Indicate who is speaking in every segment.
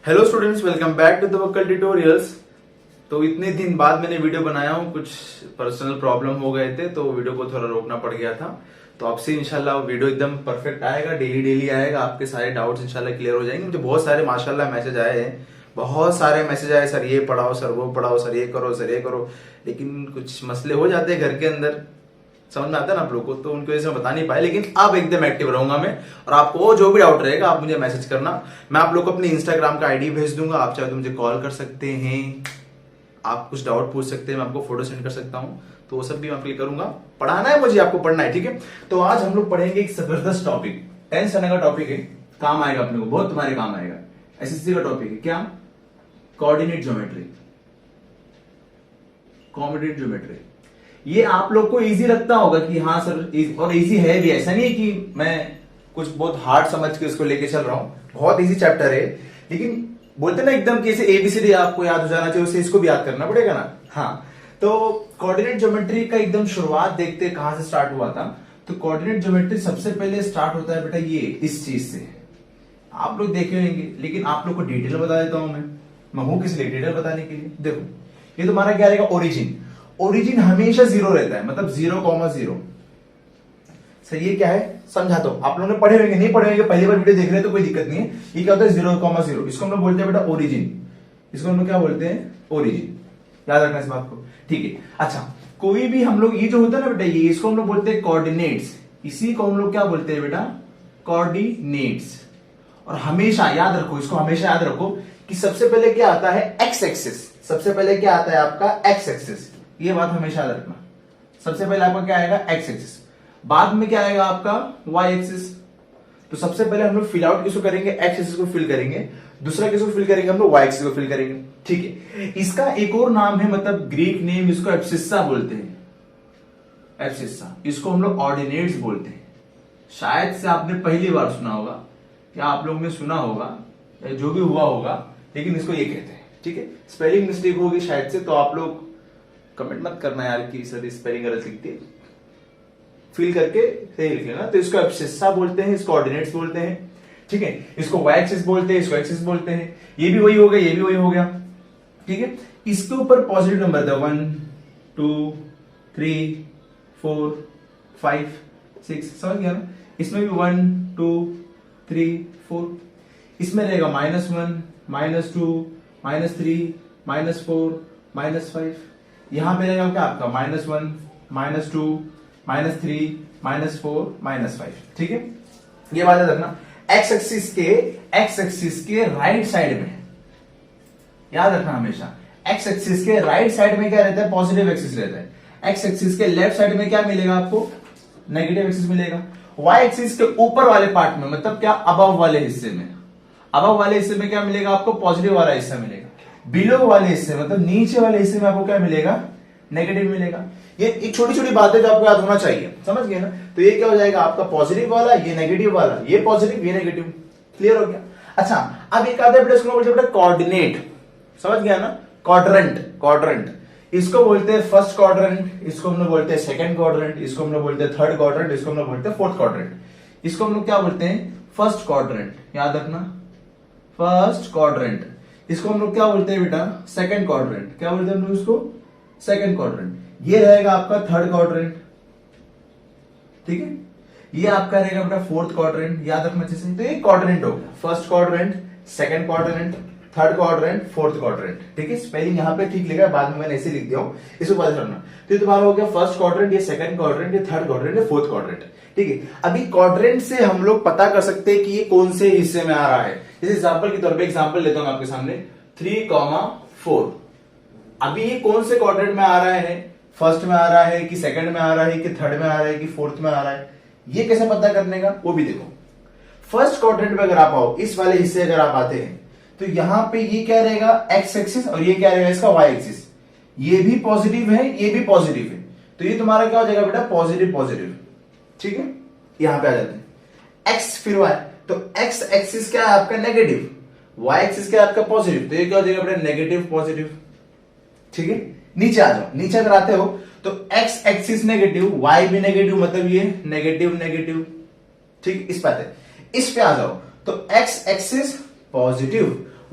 Speaker 1: Hello students, welcome back to Tawakkal tutorials. तो इतने दिन बाद मैंने वीडियो बनाया हूँ, कुछ पर्सनल प्रॉब्लम हो गए थे तो वीडियो को थोड़ा रोकना पड़ गया था। तो आपसे इंशाल्लाह वीडियो एकदम परफेक्ट आएगा, डेली डेली आएगा, आपके सारे डाउट्स इंशाल्लाह क्लियर हो जाएंगे। मुझे बहुत सारे माशाल्लाह मैसेज आए हैं, बहुत सारे मैसेज आए, सर ये पढ़ाओ, सर वो पढ़ाओ, सर ये करो, सर ये करो। लेकिन कुछ मसले हो जाते हैं घर के अंदर, समझ में आता है ना आप लोगों को, तो उनकी वजह से मैं बता नहीं पाया। लेकिन अब एकदम एक्टिव रहूंगा मैं, और आपको जो भी डाउट रहेगा आप मुझे मैसेज करना। मैं आप लोग को अपनी इंस्टाग्राम का आईडी भेज दूंगा, आप चाहे तो मुझे कॉल कर सकते हैं, आप कुछ डाउट पूछ सकते हैं, मैं आपको फोटो सेंड कर सकता हूं, तो वो सब भी मैं आपके लिए करूंगा। पढ़ाना है मुझे, आपको पढ़ना है, ठीक है। तो आज हम लोग पढ़ेंगे एक जबरदस्त टॉपिक, 10th स्टैंडर्ड का टॉपिक है, काम आएगा अपने को, बहुत तुम्हारे काम आएगा। एसएससी का टॉपिक है क्या? Coordinate geometry. कोऑर्डिनेट ज्योमेट्री ये आप लोग को इजी लगता होगा कि हाँ सर, और इजी है भी, ऐसा नहीं है कि मैं कुछ बहुत हार्ड समझ के इसको लेके चल रहा हूं, बहुत इजी चैप्टर है। लेकिन बोलते ना एकदम कि ऐसे एबीसीडी आपको याद हो जाना चाहिए, उसे इसको भी याद करना पड़ेगा ना। हाँ, तो कोऑर्डिनेट ज्योमेट्री का एकदम शुरुआत देखते कहां से स्टार्ट हुआ था। तो कोऑर्डिनेट ज्योमेट्री सबसे पहले स्टार्ट होता है बेटा ये इस चीज से, आप लोग देखे होंगे, लेकिन आप लोग को डिटेल बता देता हूं मैं हूं किस लिए डिटेल बताने के लिए। देखो ये तुम्हारा क्या रहेगा, ओरिजिन। ओरिजिन हमेशा 0 रहता है, मतलब 0,0। सही है, क्या है समझा। तो आप लोगों ने पढ़े होंगे, नहीं पढ़े होंगे, पहली बार वीडियो देख रहे हैं तो कोई दिक्कत नहीं है। ये क्या होता है 0,0, इसको हम लोग बोलते हैं बेटा ओरिजिन। इसको हम लोग क्या बोलते हैं, ओरिजिन। याद रखना इस बात को, ठीक है। अच्छा, कोई भी हम लोग ये जो होता है ना बेटा, ये इसको हम लोग बोलते हैं कोऑर्डिनेट्स। इसी को हम लोग क्या बोलते हैं बेटा, कोऑर्डिनेट्स। और हमेशा याद रखो, इसको हमेशा याद रखो कि सबसे पहले क्या आता है, एक्स एक्सिस। सबसे पहले क्या आता है आपका, एक्स एक्सिस। ये बात हमेशा याद रखना, सबसे पहले आपका क्या आएगा, एक्स एक्सिस। बाद में क्या आएगा आपका, वाई एक्सिस। तो सबसे पहले हम लोग फिल आउट किसको करेंगे, एक्स एक्सिस को फिल करेंगे, दूसरा किसको फिल करेंगे, हम लोग वाई एक्सिस को फिल करेंगे, ठीक है। इसका एक और नाम है, मतलब ग्रीक नेम, इसको एब्सिस्सा बोलते हैं। एब्सिस्सा, इसको हम लोग ऑर्डिनेट्स बोलते हैं। शायद से आपने पहली बार सुना होगा, या आप लोगों ने सुना होगा, या जो भी हुआ होगा, लेकिन इसको ये कहते हैं, ठीक है। स्पेलिंग मिस्टेक होगी शायद से, तो आप लोग कमेंट मत करना यार कि सर स्पेलिंग गलत लिखती है, फिल करके सही लिख लेना। तो इसको एब्सिस्सा बोलते हैं, इसको ऑर्डिनेट्स बोलते हैं, ठीक है। इसको वाई एक्सिस बोलते हैं, इसको एक्सिस बोलते हैं। ये भी वही हो गया, ये भी वही हो गया, ठीक है। इसके ऊपर पॉजिटिव नंबर था 1 2 3 4 5 6, समझ गया ना। इसमें भी 1 2 3 4, इसमें रहेगा -1 -2 -3 -4 -5। यहां पे रहेगा क्या आपका, -1 -2 -3 -4 -5, ठीक है। ये बात याद रखना। एक्स एक्सिस के राइट साइड में, याद रखना हमेशा, एक्स एक्सिस के राइट साइड में क्या रहता है, पॉजिटिव एक्सिस रहता है। एक्स एक्सिस के लेफ्ट साइड में क्या मिलेगा आपको, नेगेटिव एक्सिस मिलेगा। वाई एक्सिस के ऊपर वाले पार्ट में, मतलब क्या, अबव वाले हिस्से में, अबव वाले हिस्से में क्या मिलेगा आपको, पॉजिटिव वाला हिस्सा मिलेगा। बिलो वाले हिस्से, मतलब नीचे वाले हिस्से में आपको क्या मिलेगा, नेगेटिव मिलेगा। ये एक छोटी छोटी बातें जो आपको याद होना चाहिए, समझ गए ना। तो ये क्या हो जाएगा आपका, पॉजिटिव वाला, ये नेगेटिव वाला, ये पॉजिटिव, ये नेगेटिव, क्लियर हो गया। अच्छा, अब एक आता है बेटा, इसको बोलते हैं बेटा कोऑर्डिनेट, समझ गया ना। क्वाड्रेंट इसको बोलते हैं फर्स्ट क्वाड्रेंट, इसको हम लोग बोलते हैं सेकंड क्वाड्रेंट, इसको हम लोग बोलते हैं थर्ड क्वाड्रेंट, इसको हम लोग बोलते हैं फोर्थ क्वाड्रेंट। इसको हम लोग क्या बोलते हैं, फर्स्ट क्वाड्रेंट, याद रखना, फर्स्ट क्वाड्रेंट। इसको हम लोग क्या बोलते हैं बेटा, सेकंड क्वाड्रेंट। क्या बोलते हैं हम लोग इसको, सेकंड क्वाड्रेंट। ये रहेगा आपका थर्ड क्वाड्रेंट, ठीक है। ये आपका रहेगा बेटा फोर्थ क्वाड्रेंट, याद रखना अच्छे से। तो ये क्वाड्रेंट हो गया, first quadrant, second quadrant, third quadrant, fourth quadrant, ठीक है। स्पेलिंग यहां पे ठीक लिखा है, बाद में मैंने ऐसे लिख दिया हूं, इसको पता करना। तो ये तुम्हारा हो गया फर्स्ट क्वाड्रेंट, ये सेकंड क्वाड्रेंट, ये थर्ड क्वाड्रेंट, ये फोर्थ क्वाड्रेंट, ठीक है। अभी क्वाड्रेंट से हम लोग पता कर सकते हैं कि ये कौन से हिस्से में आ रहा है। जैसे एग्जाम्पल के तौर पर एग्जाम्पल लेता हूं आपके सामने, 3,4। अभी ये कौन से क्वाड्रेंट में आ रहा है, फर्स्ट में आ रहा है कि सेकंड में आ रहा है कि थर्ड में आ रहा है कि फोर्थ में आ रहा है, ये कैसे पता करने का, वो भी देखो। फर्स्ट क्वाड्रेंट में अगर आप आओ, इस वाले हिस्से अगर आप आते हैं, तो यहां पे ये क्या रहेगा, एक्स एक्सिस, और ये क्या रहेगा इसका, वाई एक्सिस। ये भी पॉजिटिव है, ये भी पॉजिटिव है, तो ये तुम्हारा क्या हो जाएगा बेटा, पॉजिटिव पॉजिटिव, ठीक है। यहां पे आ जाते हैं एक्स फिर वाई, तो एक्स एक्सिस क्या है आपका, नेगेटिव, वाई एक्सिस क्या है आपका, पॉजिटिव, तो ये क्या हो जाएगा बेटा, नेगेटिव पॉजिटिव, ठीक है। नीचे आ जाओ, नीचे अगर आते हो तो एक्स एक्सिस नेगेटिव, वाई भी नेगेटिव, मतलब ये नेगेटिव नेगेटिव, ठीक। इस पे आते, इस पे आ जाओ तो x axis positive,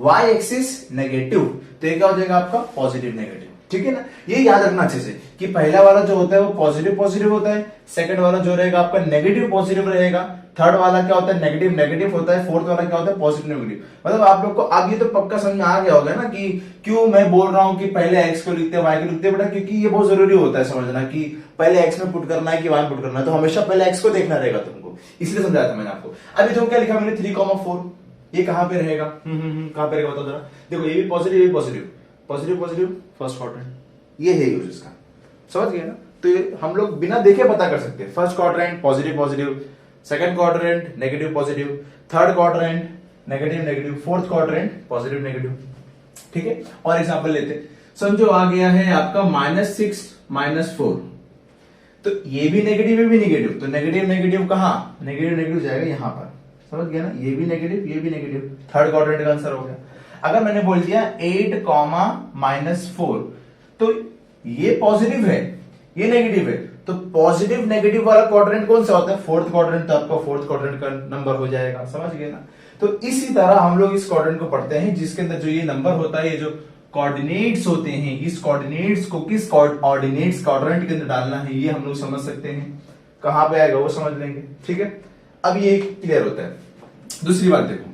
Speaker 1: y axis negative, तो ये क्या हो जाएगा आपका पॉजिटिव नेगेटिव। ठीक है ना, ये याद रखना अच्छे से कि पहला वाला जो होता है वो पॉजिटिव पॉजिटिव होता है, सेकंड वाला जो रहेगा आपका नेगेटिव पॉजिटिव रहेगा, थर्ड वाला क्या होता है नेगेटिव नेगेटिव होता है, फोर्थ वाला क्या होता है पॉजिटिव नेगेटिव। मतलब आप लोग को अब ये तो पक्का समझ में आ गया होगा ना कि क्यों मैं बोल रहा हूं कि पहले एक्स को लिखते हैं वाई को लिखते हैं बेटा, क्योंकि ये बहुत जरूरी होता है समझना कि पहले एक्स में पुट करना है कि वाई में पुट करना है, तो हमेशा पहले एक्स को देखना रहेगा तुमको, इसलिए समझाया था मैंने आपको। अभी तो क्या लिखा मैंने 3,4, ये कहां पे रहेगा, कहां पे रहेगा बताओ जरा। देखो ये भी पॉजिटिव, ये positive, positive positive first quadrant, ये है यूज इसका, समझ गए ना। तो ये हम लोग बिना देखे पता कर सकते हैं, first quadrant positive positive, second quadrant negative positive, third quadrant negative negative, fourth quadrant positive negative. ठीक है, और एग्जांपल लेते, समझो आ गया है आपका -6 -4, तो ये भी नेगेटिव ये भी नेगेटिव, तो नेगेटिव नेगेटिव कहां, नेगेटिव नेगेटिव जाएगा यहां पर, समझ गया ना, ये भी नेगेटिव ये भी नेगेटिव, थर्ड क्वाड्रेंट का आंसर हो गया। अगर मैंने बोल दिया 8, -4, तो ये पॉजिटिव है ये नेगेटिव है, तो पॉजिटिव नेगेटिव वाला क्वाड्रेंट कौन सा होता है, फोर्थ क्वाड्रेंट, तो आपका फोर्थ क्वाड्रेंट का नंबर हो जाएगा, समझ गए ना। तो इसी तरह हम लोग इस क्वाड्रेंट को पढ़ते हैं जिसके अंदर जो ये नंबर होता है, ये जो कोऑर्डिनेट्स होते हैं, इस कोऑर्डिनेट्स को किस कोऑर्डिनेट्स क्वाड्रेंट के अंदर डालना है ये हम लोग समझ सकते हैं, कहां पे आएगा वो समझ लेंगे। ठीक है, अब ये क्लियर होता है। दूसरी बात देखो,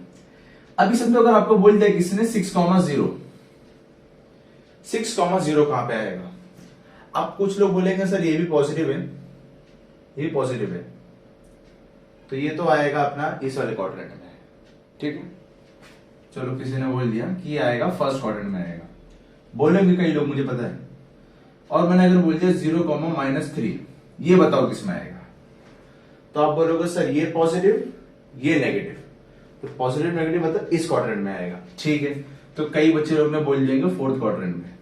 Speaker 1: अभी समझो अगर आपको बोल दिया किसी ने 6,0, 6,0 कहां पे आएगा। अब कुछ लोग बोलेंगे सर ये भी पॉजिटिव है, ये पॉजिटिव है, तो ये तो आएगा अपना इस वाले क्वाड्रेंट में। ठीक है, चलो किसी ने बोल दिया कि ये आएगा फर्स्ट क्वाड्रेंट में आएगा, बोलेंगे कई लोग मुझे पता है। और मैंने अगर बोल दिया 0,-3, ये बताओ किसमें आएगा, तो आप बोलोगे सर ये पॉजिटिव ये नेगेटिव, तो पॉजिटिव नेगेटिव मतलब इस क्वाड्रेंट में आएगा। ठीक है, तो कई बच्चे लोग ने बोल देंगे फोर्थ क्वाड्रेंट में।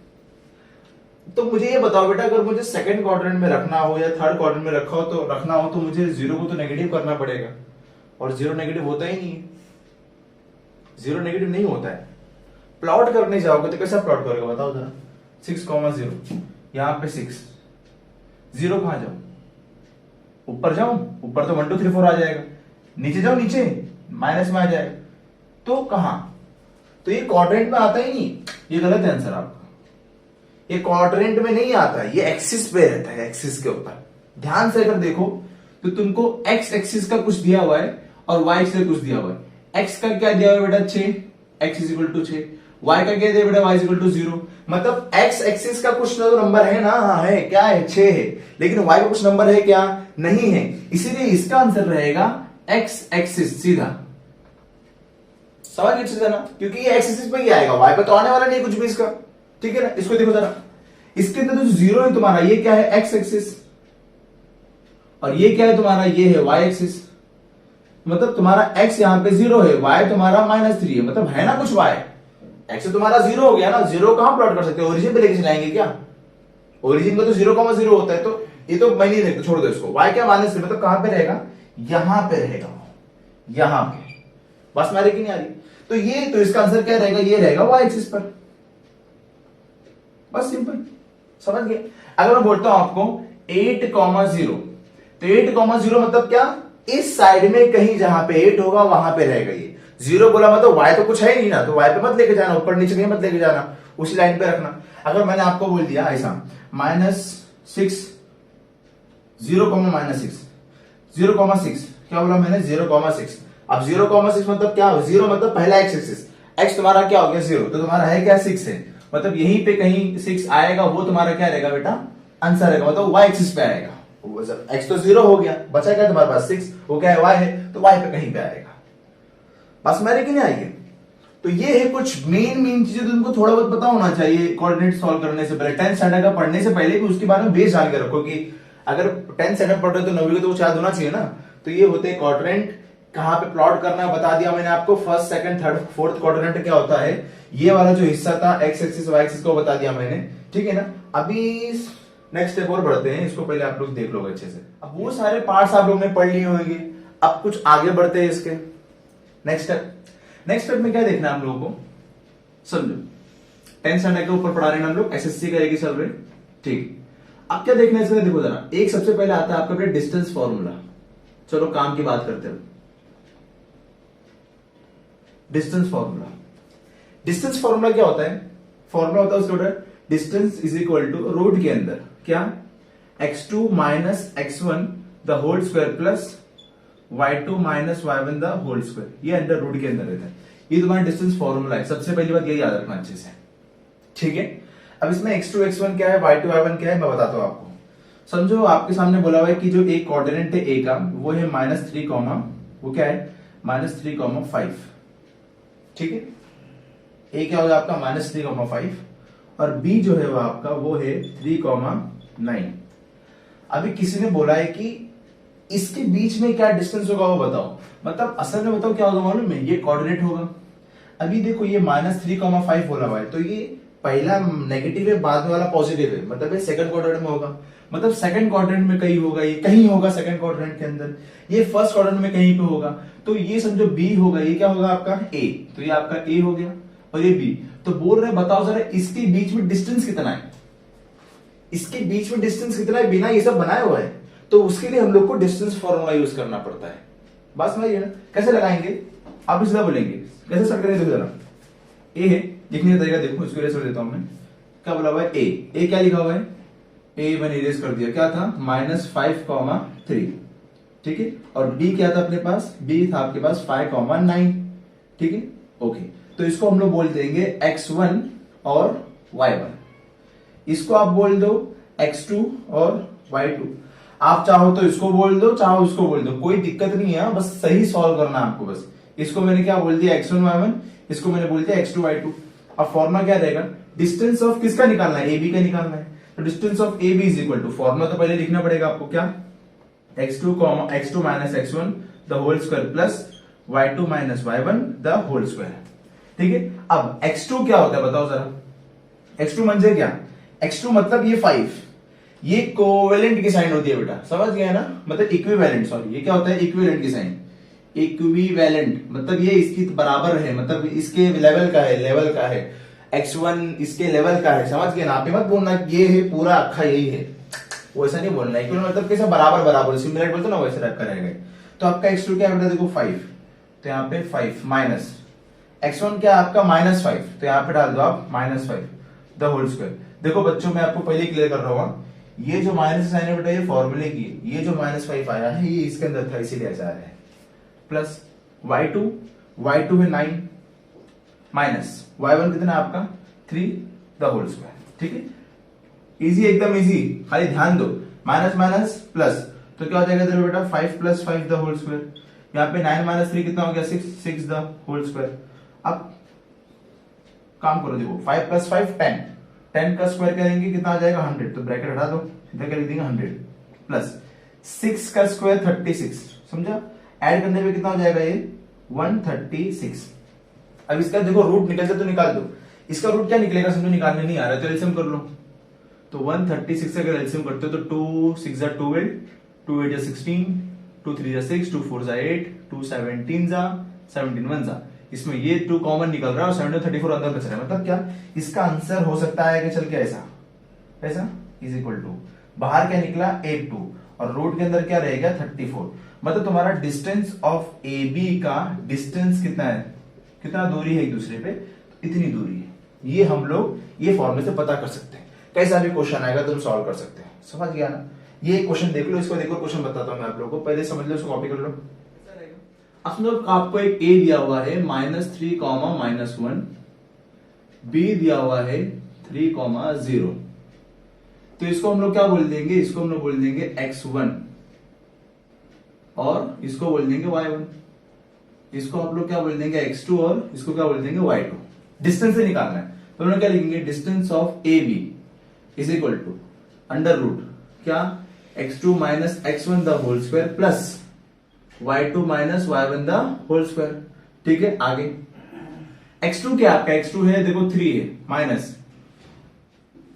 Speaker 1: तो मुझे ये बताओ बेटा, अगर मुझे सेकंड क्वाड्रेंट में रखना हो या थर्ड क्वाड्रेंट में रखना हो तो मुझे 0 को तो नेगेटिव करना पड़ेगा, और 0 नेगेटिव होता ही नहीं है, 0 नेगेटिव नहीं होता है। प्लॉट करने जाओगे तो कैसा प्लॉट करोगे बताओ जरा, 6,0, यहां पे 6, 0 कहां जाऊं, ऊपर जाऊं, ऊपर तो 1 2 3 4 आ जाएगा, नीचे जाओ नीचे माइनस में आ जाएगा, तो कहां, तो ये क्वाड्रेंट में आता ही नहीं, ये गलत है आंसर आपका, ये क्वाड्रेंट में नहीं आता, ये एक्सिस पे रहता है, एक्सिस के ऊपर। ध्यान से अगर देखो तो तुमको एक्स एक्सिस का कुछ दिया हुआ है और वाई से कुछ दिया हुआ है। एक्स का क्या दिया हुआ है बेटा 6, x = 6, y का क्या दिया बेटा y = 0, मतलब x एक्सिस का कुछ तो नंबर है ना, हाँ है, क्या है 6 है, लेकिन y का कुछ नंबर है क्या, नहीं है, इसीलिए इसका आंसर रहेगा x एक्सिस सीधा, समझ गए ना, क्योंकि ये x एक्सिस पे ही आएगा, y पे तो आने वाला नहीं कुछ भी इसका। ठीक है ना, इसको देखो जरा, इसके अंदर जो 0 है तुम्हारा, ये क्या है x एक्सिस, और ये क्या है तुम्हारा, ये है y एक्सिस, मतलब तुम्हारा x यहाँ पे 0 है, y तुम्हारा -3 है, मतलब है ना कुछ y, x तुम्हारा 0 हो गया ना, 0 कहां प्लॉट कर सकते हो, ओरिजिन पे लेके चलाएंगे क्या, ओरिजिन में तो 0,0 होता है, तो ये तो मैं नहीं देखता, छोड़ दो इसको, y क्या -3, मतलब कहां पे रहेगा, यहां पे रहेगा, यहां पे, बस मेरे की नहीं आ रही, तो ये तो इसका आंसर क्या रहेगा, ये रहेगा y एक्सिस पर, बस सिंपल, समझ गए। अगर मैं बोलता हूं आपको 8,0, तो 8,0 मतलब क्या, इस साइड में कहीं जहां पे 8 होगा वहां पे रहेगा ये, 0 बोला मतलब y तो कुछ है ही नहीं ना, तो y पे मत लेके जाना, ऊपर नीचे नहीं मत लेके जाना, उसी लाइन पे रखना। अगर मैंने आपको बोल दिया ऐसा -6, 0,-6, 0,6, क्या बोला मैंने 0,6, अब 0,6 मतलब क्या, 0 मतलब पहला x एक्सिस, x तुम्हारा क्या हो गया 0, तो तुम्हारा है क्या 6 है, मतलब यहीं पे कहीं 6 आएगा, वो तुम्हारा क्या रहेगा बेटा आंसर रहेगा, मतलब y एक्सिस पे आएगा, x तो 0 हो गया, बचा क्या तुम्हारे पास 6, वो क्या है y है, तो y पे कहीं पे आएगा, बस मेरे की नहीं आएगी। तो ये है कुछ मेन चीजें जो तुमको थोड़ा बहुत पता होना चाहिए कोऑर्डिनेट सॉल्व करने से पहले, 10th स्टैंडर्ड का पढ़ने से पहले भी उसके बारे में बेस जान के रखो कि अगर 10th स्टैंडर्ड पढ़ रहे हो तो 9वीं को तो याद होना चाहिए ना। तो ये होते हैं क्वाड्रेंट, कहां पे प्लॉट करना है बता दिया मैंने आपको, first second third fourth quadrant क्या होता है, ये वाला जो हिस्सा था x एक्सिस y एक्सिस को बता दिया मैंने, ठीक है ना। अभी नेक्स्ट स्टेप और बढ़ते हैं, इसको पहले आप लोग देख लो अच्छे से। अब वो सारे पार्ट्स आप लोग ने पढ़ लिए होंगे, अब कुछ आगे बढ़ते हैं इसके नेक्स्ट स्टेप में क्या देखना है हम लोगों को, समझो 10th स्टैंडर्ड के ऊपर पढ़ा रहे हैं हम लोग, एसएससी करेगी चल रहे, ठीक। अब क्या देखना है इसमें, देखो जरा, एक सबसे पहले आता है आपका डिस्टेंस फॉर्मूला। चलो काम की बात करते हैं, डिस्टेंस फॉर्मूला। डिस्टेंस फॉर्मूला क्या होता है? फॉर्मूला होता है उसका distance is equal to root के अंदर क्या x2 minus x1 the whole square plus y2 minus y1 the whole square, ये अंडर रूट के अंदर रहता है। ये तुम्हारा डिस्टेंस फॉर्मूला है। सबसे पहली बात ये याद रखना अच्छे से, ठीक है। अब इसमें x2 x1 क्या है, y2 y1 क्या है, मैं बताता हूं आपको। समझो आपके सामने बोला हुआ है कि जो एक कोऑर्डिनेट है a का वो है -3, वो क्या है -3,5, ठीक है। a क्या होगा आपका -3,5 और b जो है वो आपका वो है 3,9। अभी किसी ने बोला है कि इसके बीच में क्या डिस्टेंस होगा वो बताओ, मतलब असल में बताओ क्या होगा मालूम है, ये कोऑर्डिनेट होगा। अभी देखो ये -3,5 बोला हुआ है, तो ये पहला नेगेटिव है, बाद में वाला पॉजिटिव है, मतलब ये सेकंड क्वाड्रेंट में होगा। मतलब सेकंड क्वाड्रेंट में कहीं होगा, ये कहीं होगा सेकंड क्वाड्रेंट के अंदर, ये फर्स्ट क्वाड्रेंट में कहीं पे होगा। तो ये समझो बी होगा, ये क्या होगा आपका ए, तो ये आपका ए हो गया और ये बी। तो बोल रहे बताओ जरा इसके बीच में डिस्टेंस कितना है, इसके बीच में डिस्टेंस कितना है, बिना ये सब बनाए हुआ है। तो उसके लिए हम लोग को डिस्टेंस फॉर्मूला यूज करना पड़ता है। बस समझिए ना, कैसे लगाएंगे आप सीधा बोलेंगे, कैसे स्टार्ट करेंगे देखो जरा। ए है, लिखने का तरीका देखो, इसको इरेज कर देता हूं मैं। क्या बोला हुआ है ए क्या लिखा हुआ है, ए मैंने इरेज कर दिया, क्या था -5,3, ठीक है। और बी क्या था अपने पास, बी था आपके पास 5,9, ठीक है, ओके। तो इसको हम लोग बोल देंगे x1 और y1, इसको आप बोल दो x2 और y2। आप चाहो तो इसको बोल दो, चाहो इसको बोल दो, कोई दिक्कत नहीं है, बस सही सॉल्व करना है आपको। बस इसको मैंने क्या बोल दिया x1 y1, इसको मैंने बोल दिया x2 y2। अब फॉर्मुला क्या रहेगा, डिस्टेंस ऑफ किसका निकालना है, ए बी का निकालना है। तो distance of A B is equal to, formula तो पहले लिखना पड़ेगा आपको, क्या x2 minus x1 the whole square plus y2 minus y1 the whole square, ठीक है। अब x2 क्या होता है बताओ जरा, x2 म्हणजे क्या, x2 मतलब ये 5, ये कोवेलेंट की साइन होती है बेटा, समझ गया ना, मतलब इक्विवेलेंट, सॉरी ये क्या होता है इक्विवेलेंट की साइन, इक्विवेलेंट मतलब ये इसकी बराबर है, मतलब इसके लेवल का है, लेवल का है, x1 इसके लेवल का है, समझ गया ना। आप मत बोलना ये है पूरा अखा यही है, वैसा नहीं बोलना है, मतलब कैसा बराबर बराबर सिमिलर बोलते ना वैसे रखा रहेगा। तो आपका x2 क्या बेटा देखो 5, तो यहाँ पे 5 माइनस x1 क्या आपका -5, तो यहाँ पे डाल दो आप -5 द होल स्क्वायर। देखो बच्चों मैं आपको पहले क्लियर कर रहा हूँ, ये जो माइनस साइन है बेटा ये फॉर्मूले की, ये जो -5 आया है ये इसके अंदर था इसीलिए ऐसा आया है, प्लस y2 है 9 माइनस y1 कितना आपका 3 द होल स्क्वायर, ठीक है। इजी एकदम इजी, खाली ध्यान दो, माइनस माइनस प्लस, तो क्या हो जाएगा इधर बेटा 5 प्लस 5 द होल स्क्वायर। यहाँ पे 9 माइनस 3 कितना हो गया 6 द होल स्क्वायर। अब काम करो देखो 5 प्लस 5 10 का स्क्वायर करेंगे कितना आ जाएगा 100, तो ब्रैकेट हटा दो, इधर क्या लिख देंगे 100 प्लस 6 का स्क्वायर 36, समझा, ऐड करने पे कितना हो जाएगा ये 136। अब इसका देखो रूट निकलता तो निकाल दो, इसका रूट क्या निकलेगा समझो, निकालने नहीं आ रहा तो एलसीएम कर लो। तो 136 से अगर एलसीएम करते हो तो 2 6 जा 12, 2 8 जा 16, 2 3 जा 6, 2 4 जा 8, 2 17 जा 17 1 जा, इसमें ये 2 कॉमन निकल रहा है और 7 34 अंदर बच रहा है। मतलब क्या इसका आंसर हो सकता है कि चल के ऐसा ऐसा इज इक्वल टू, बाहर क्या निकला 8 2 और रूट के अंदर क्या रहेगा 34। मतलब तुम्हारा डिस्टेंस ऑफ ए बी का डिस्टेंस कितना है, कितना दूरी है एक दूसरे पे, इतनी दूरी है। ये हम लोग ये फॉर्मूले से पता कर सकते हैं, कैसा भी क्वेश्चन आएगा तुम सॉल्व कर सकते हैं, समझ गया ना। ये क्वेश्चन देख लो, इसको देखो क्वेश्चन बताता हूं मैं आप लोगों को, पहले समझ लो, इसको कॉपी कर लो। अब समझो आपको एक ए दिया हुआ है -3, -1, बी दिया हुआ है 3, 0, तो इसको हम लोग क्या बोल देंगे, इसको हम लोग बोल देंगे x1 और इसको बोल देंगे y1, इसको आप लोग क्या बोल देंगे x2 और इसको क्या बोल देंगे y2। डिस्टेंस से निकालना है तो हम लोग क्या लिखेंगे, distance of A B is equal to under root क्या x2 minus x1 the whole square plus y2 minus y1 the whole square, ठीक है। आगे x2 क्या आपका, x2 है देखो 3 है माइनस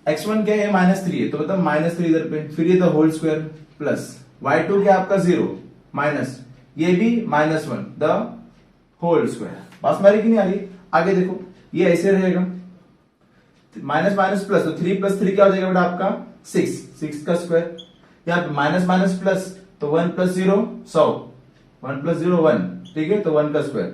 Speaker 1: x1 क्या है -3 है, तो मतलब -3 इधर पे, फिर ये the whole square plus y2 क्या आपका 0 माइनस ये भी -1 द होल स्क्वायर। बात मारी कि नहीं आ रही, आगे देखो ये ऐसे रहेगा माइनस माइनस प्लस, तो 3 + 3 क्या हो जाएगा बेटा आपका 6 का स्क्वायर, यहाँ पे माइनस माइनस प्लस तो 1 + 0 100, 1 + 0 1, ठीक है, तो 1 का स्क्वायर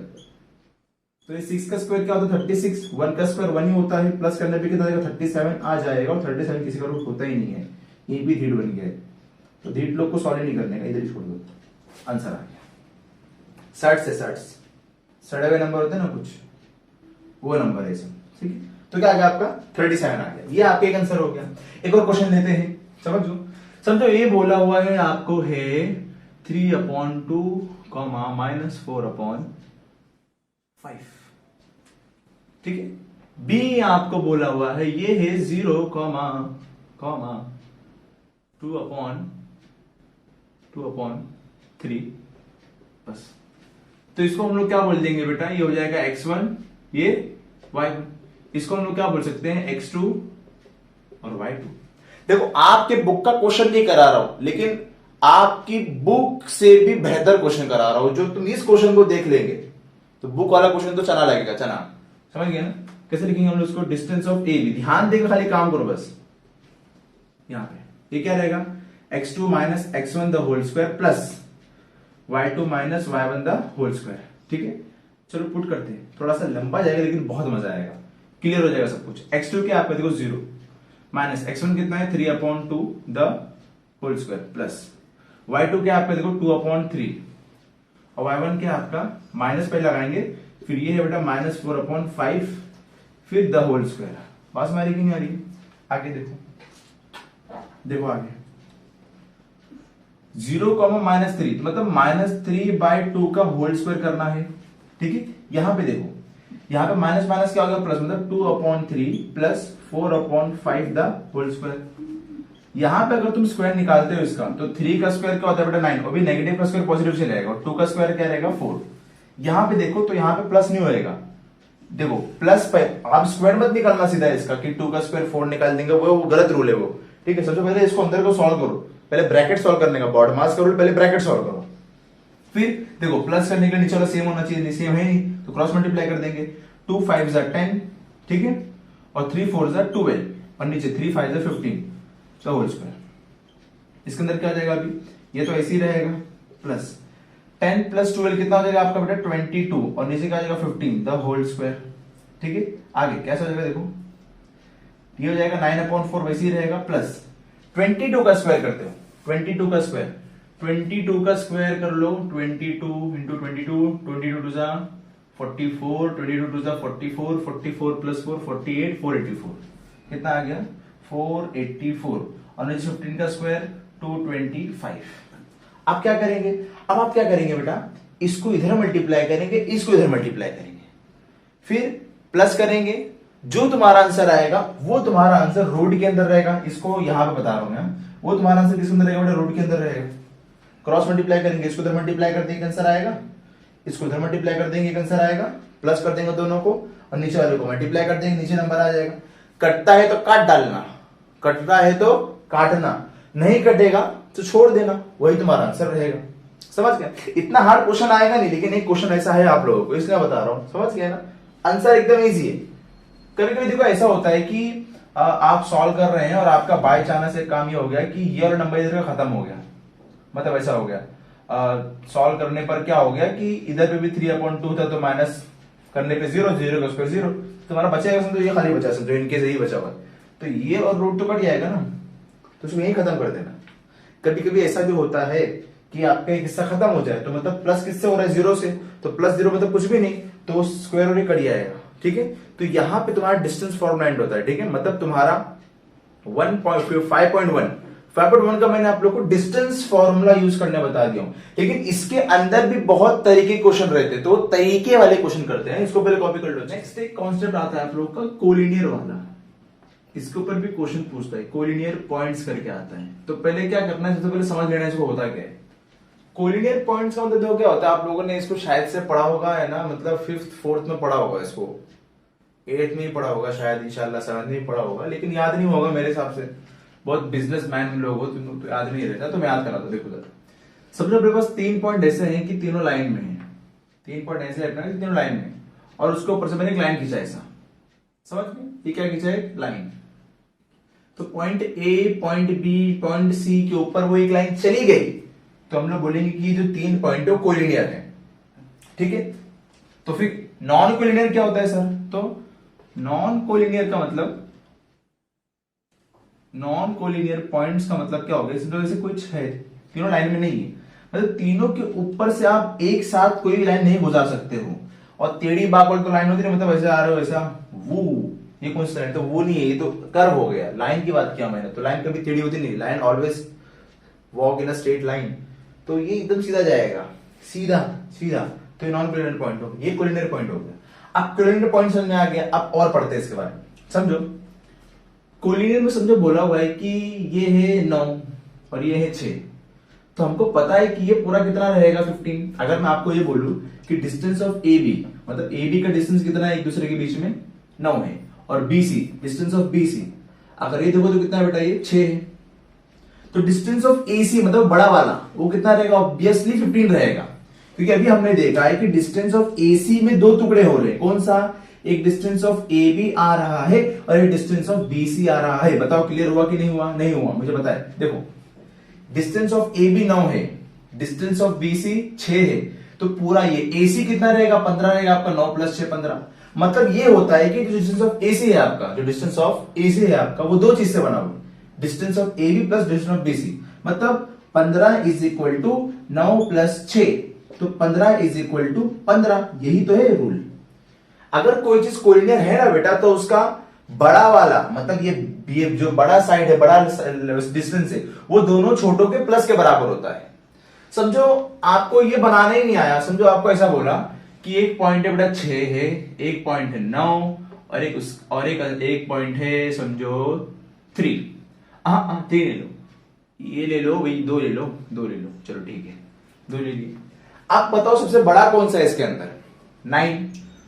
Speaker 1: तो ये 6 का स्क्वायर क्या होता है 36, 1 का स्क्वायर 1 ही होता है, प्लस करने पे कितना आएगा 37 आ जाएगा, और 37 किसी का रूट होता ही नहीं है, ये भी धीट बन गया है। तो धीट लोग को सॉल्व नहीं करने का, इधर ही छोड़ दो, आंसर आ गया 60 से 60 सड़े हुए नंबर होते हैं ना कुछ, वो नंबर है सब, ठीक है। तो क्या आ गया आपका 37 आ गया, ये आपका एक आंसर हो गया। एक और क्वेश्चन लेते हैं, समझो ये बोला हुआ है आपको है 3/2 -4/5, ठीक है। बी आपको बोला हुआ है ये है 0, 2/3, बस। तो इसको हम लोग क्या बोल देंगे बेटा, ये हो जाएगा x1, ये y1। इसको हम लोग क्या बोल सकते हैं x2 और y2। देखो आपके बुक का क्वेश्चन नहीं करा रहा हूं, लेकिन आपकी बुक से भी बेहतर क्वेश्चन करा रहा हूं। जो तुम इस क्वेश्चन को देख लेंगे तो बुक वाला क्वेश्चन तो चना लगेगा, चना, समझ गए ना। कैसे लिखेंगे हम लोग इसको, डिस्टेंस ऑफ ए बी, ध्यान देकर खाली काम करो बस। यहां पे ये क्या रहेगा, x2 - x1 the whole square plus y2 - y1 the whole square, ठीक है। चलो पुट करते हैं, थोड़ा सा लंबा जाएगा लेकिन बहुत मजा आएगा, क्लियर हो जाएगा सब कुछ। x2 क्या आपका देखो 0 माइनस x1 कितना है 3/2 the whole square plus y2 क्या आपका देखो 2/3, और y1 क्या आपका माइनस पे लगाएंगे, फिर ये है बेटा -4/5, फिर द होल स्क्वायर। पास में आ रही कि नहीं आ रही, आगे देखो, देखो आगे 0, -3 मतलब -3/2 का होल स्क्वायर करना है, ठीक है। यहां पे देखो, यहां पे माइनस माइनस क्या हो गया प्लस, मतलब 2/3 प्लस 4/5 द होल स्क्वायर। यहां पे अगर तुम स्क्वायर निकालते हो इसका, तो 3 का स्क्वायर क्या होता है बेटा 9, और भी नेगेटिव का स्क्वायर पॉजिटिव से जाएगा, और 2 का स्क्वायर क्या रहेगा 4। यहां पे देखो तो यहां पे प्लस नहीं होएगा, देखो प्लस पे आप स्क्वायर मत निकालना सीधा इसका कि 2 का स्क्वायर 4 निकाल देंगे, वो गलत रूल है वो, ठीक है। सबसे पहले इसको अंदर को सॉल्व करो, पहले ब्रैकेट सॉल्व करने का बॉड मास का रूल, पहले ब्रैकेट सॉल्व करो, फिर देखो प्लस करने के लिए नीचे वाला सेम होना चाहिए, सेम है नहीं तो क्रॉस मल्टीप्लाई कर देंगे, 2 5 10, ठीक है, और 3 4 12, और नीचे 3 5 15 द होल स्क्वायर। इसके अंदर क्या आ जाएगा अभी, ये तो ऐसे ही रहेगा, प्लस 10 + 12 कितना हो जाएगा आपका बेटा 22, और नीचे क्या आ जाएगा 15 द होल स्क्वायर, ठीक है। आगे कैसा हो जाएगा देखो, ये हो जाएगा 9/4 वैसे ही रहेगा, प्लस 22 का स्क्वायर करते हो, 22 का स्क्वायर, 22 का स्क्वायर कर लो, 22 × 22, 22 2 जा 44, 22 2 जा 44, 44 + 4 48, 484 कितना आ गया 484, और नीचे 15 का स्क्वायर 225। आप क्या करेंगे, अब आप क्या करेंगे बेटा, इसको इधर मल्टीप्लाई करेंगे, इसको इधर मल्टीप्लाई करेंगे, फिर प्लस करेंगे, जो तुम्हारा आंसर आएगा वो तुम्हारा आंसर रूट के अंदर रहेगा। इसको यहां पे बता रहा हूं मैं, वो तुम्हारा आंसर किसके अंदर रहेगा बेटा, रूट के अंदर रहेगा। क्रॉस मल्टीप्लाई करेंगे, इसको इधर मल्टीप्लाई कर देंगे आंसर आएगा, इसको इधर मल्टीप्लाई कर देंगे एक आंसर आएगा, प्लस कर देंगे दोनों को, और नीचे वाले को मल्टीप्लाई कर देंगे, नीचे नंबर आ जाएगा। कटता है तो काट डालना, कटता है तो काटना, नहीं कटेगा तो छोड़ देना, वही तुम्हारा आंसर रहेगा। समझ गया, इतना हार्ड क्वेश्चन आएगा नहीं, लेकिन एक क्वेश्चन ऐसा है आप लोगों को, इसलिए बता रहा हूं, समझ गया ना। आंसर एकदम इजी है। कभी कभी देखो ऐसा होता है कि आप सॉल्व कर रहे हैं और आपका बाय चांस एक काम ये हो गया कि ये वाला नंबर इधर का खत्म हो गया, मतलब ऐसा हो गया सॉल्व करने पर क्या हो गया कि इधर पे भी 3/2 था, तो माइनस करने पे 0 0 का स्क्वायर 0, तुम्हारा बचेगा, समझो ये खाली बचा, समझो इनके से ही बचा हुआ, तो ये और रूट तो कट जाएगा ना, तो उसको यही खत्म कर देना। कभी कभी ऐसा भी होता है कि आपका एक हिस्सा खत्म हो जाए, तो मतलब प्लस किससे हो रहा है 0 से, तो +0 मतलब कुछ भी नहीं, तो स्क्वायर रूट कट जाएगा, ठीक है। तो यहां पे तुम्हारा डिस्टेंस फॉर्मूला एंड होता है, ठीक है, मतलब तुम्हारा 5.1 का मैंने आप लोग को डिस्टेंस फॉर्मूला यूज करने बता दिया हूं, लेकिन इसके अंदर भी बहुत तरीके क्वेश्चन रहते हैं, तो तरीके वाले क्वेश्चन करते हैं। इसको पहले कॉपी कर लो। नेक्स्ट एक कॉन्सेप्ट आता है आप लोग का कोलिनियर वाला, इसके ऊपर भी क्वेश्चन पूछता है, कोलिनियर पॉइंट्स करके आता है। तो पहले क्या करना है, सबसे पहले समझ लेना इसको होता क्या है। कोलिनियर पॉइंट्स का मतलब क्या होता है, आप लोगों ने इसको शायद से पढ़ा होगा, है ना, मतलब 5th 4th में पढ़ा होगा, इसको 8th में ही पढ़ा होगा शायद, इंशाल्लाह 7th में ही पढ़ा होगा, लेकिन याद नहीं होगा मेरे हिसाब से, बहुत बिजनेसमैन लोग हो तुम तो याद नहीं रहता, तो मैं याद करा दो। देखो सबसे मेरे पास 3 पॉइंट ऐसे हैं कि तीनों लाइन में है, 3 पॉइंट ऐसे रखना है तीनों लाइन में, और उसके ऊपर से मैंने एक लाइन खींचा ऐसा, समझ गए, ये क्या खींचा है लाइन। तो point A, point B, point C के ऊपर वो एक लाइन चली गई, तो हम लोग बोलेंगे कि ये जो 3 पॉइंट है वो कोलिनियर है, ठीक है। तो फिर नॉन कोलिनियर क्या होता है सर? तो नॉन कोलिनियर का मतलब, नॉन कोलिनियर पॉइंट्स का मतलब क्या होगा? इस तरह से कुछ है, तीनों लाइन में नहीं है, मतलब तीनों के ऊपर से आप एक साथ कोई भी लाइन नहीं गुजार सकते हो। और टेढ़ी बाकोल तो लाइन होती है, मतलब ऐसे आ रहे हो ऐसा, वो ये कौन सा लाइन? तो वो नहीं है, ये तो कर्व हो गया। लाइन की बात किया मैंने, तो लाइन कभी टेढ़ी होती नहीं, line always walk in a straight line. तो ये एकदम सीधा जाएगा, सीधा सीधा, तो ये नॉन कोलिनियर पॉइंट हो गया, ये कोलिनियर पॉइंट हो गया। अब कोलिनियर पॉइंट समझ में आ गया, अब और पढ़ते हैं इसके बारे में। समझो कोलिनियर में समझो बोला हुआ है कि ये है 9 और ये है 6, तो हमको पता है कि ये पूरा कितना रहेगा 15। अगर मैं आपको ये बोलूं कि डिस्टेंस ऑफ ए बी, मतलब ए बी का डिस्टेंस कितना है एक दूसरे के बीच में? 9 है। और B C, distance of B C, अगर ये देखो तो कितना बेटा? ये 6 है। तो डिस्टेंस ऑफ ए सी मतलब बड़ा वाला, वो कितना रहेगा? ऑब्वियसली 15 रहेगा, क्योंकि अभी हमने देखा है कि डिस्टेंस ऑफ ए सी में दो टुकड़े हो रहे हैं। कौन सा? एक डिस्टेंस ऑफ ए बी आ रहा है और एक डिस्टेंस ऑफ बी सी आ रहा है। बताओ क्लियर हुआ कि नहीं हुआ? नहीं हुआ, मुझे बताए। देखो डिस्टेंस ऑफ ए बी 9 है, डिस्टेंस ऑफ बी सी 6 है, तो पूरा ये ए सी कितना रहेगा? 15 रहेगा आपका। 9 + 6 15। मतलब ये होता है कि जो डिस्टेंस ऑफ ए सी है आपका, जो डिस्टेंस ऑफ ए सी है आपका, वो दो चीज से बना हुआ, distance of A B plus distance of B C. मतलब 15 = 9 + 6, तो 15 = 15। यही तो है रूल। अगर कोई चीज कोलिनियर है ना बेटा, तो उसका बड़ा वाला, मतलब ये जो बड़ा साइड है, बड़ा डिस्टेंस है, वो दोनों छोटों के प्लस के बराबर होता है। समझो आपको ये बनाना ही नहीं आया, समझो आपको ऐसा बोला कि एक पॉइंट है बेटा 6 है, एक पॉइंट है 9 और एक पॉइंट है समझो 3। हाँ 3 ले लो, ये ले लो भाई, 2 ले लो, चलो ठीक है 2 ले लिए। आप बताओ सबसे बड़ा कौन सा है इसके अंदर? 9।